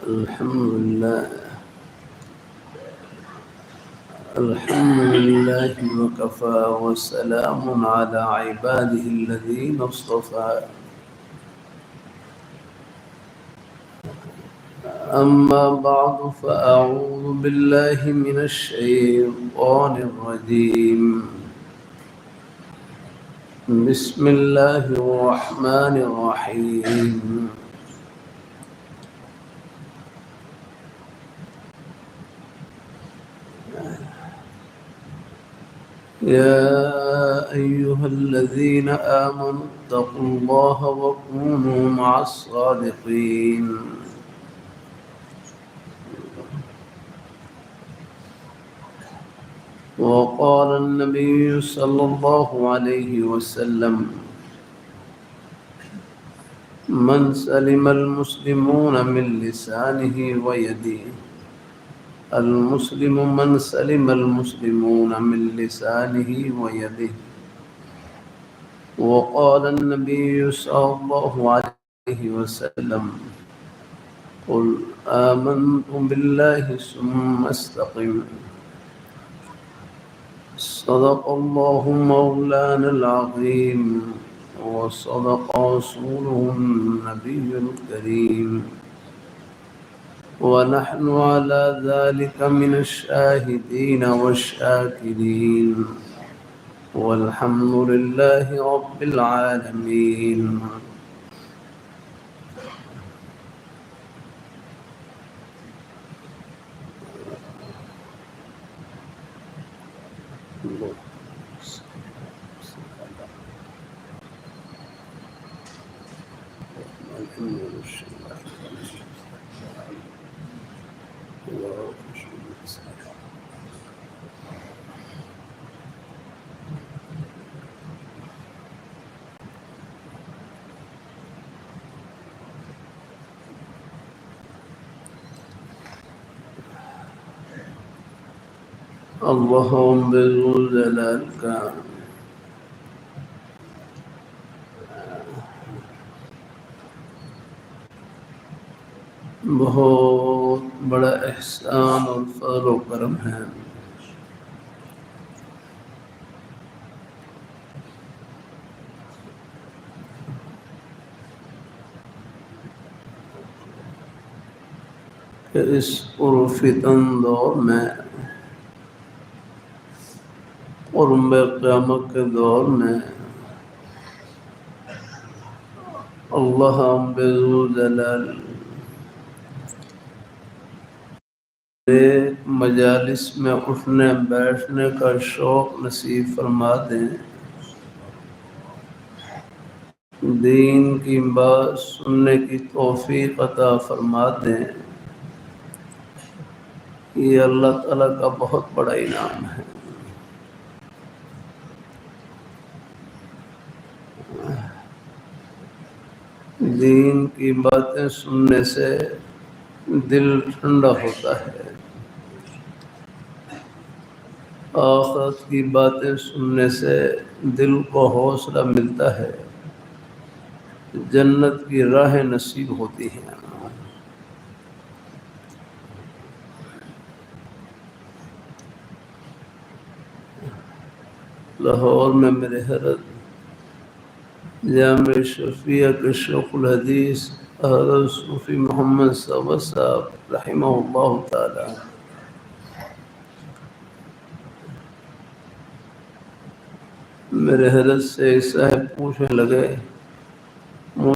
الحمد لله وكفى وسلام على عباده الذين اصطفى. أما بعد فأعوذ بالله من الشيطان الرجيم. بسم الله الرحمن الرحيم. يا أيها الذين آمنوا اتقوا الله وكونوا مع الصادقين. وقال النبي صلى الله عليه وسلم: من سلم المسلمون من لسانه ويده. المسلم من سلم المسلمون من لسانه ويده. وقال النبي صلى الله عليه وسلم: قل آمنت بالله ثم استقم. صدق الله مولانا العظيم وصدق رسوله النبي الكريم، ونحن على ذلك من الشاهدين والشاكرين، والحمد لله رب العالمين. اللهم بذو الجلال کا بہت بڑا احسان اور فضل و کرم ہے کہ اس پرفتن دور میں، قرب قیامت کے دور میں، اللہ بذو جلال ایک مجالس میں اٹھنے بیٹھنے کا شوق نصیب فرما دیں، دین کی بات سننے کی توفیق عطا فرما دیں، یہ اللہ تعالیٰ کا بہت بڑا انعام ہے۔ دین کی باتیں سننے سے دل ٹھنڈا ہوتا ہے، آخرت کی باتیں سننے سے دل کو حوصلہ ملتا ہے، جنت کی راہیں نصیب ہوتی ہیں۔ لاہور میں میرے حضرت جامع شفیع کے شیخ الحدیث حضرت صوفی محمد صاحب صاحب رحمہ اللہ تعالی میرے حضرت سے صاحب پوچھنے لگے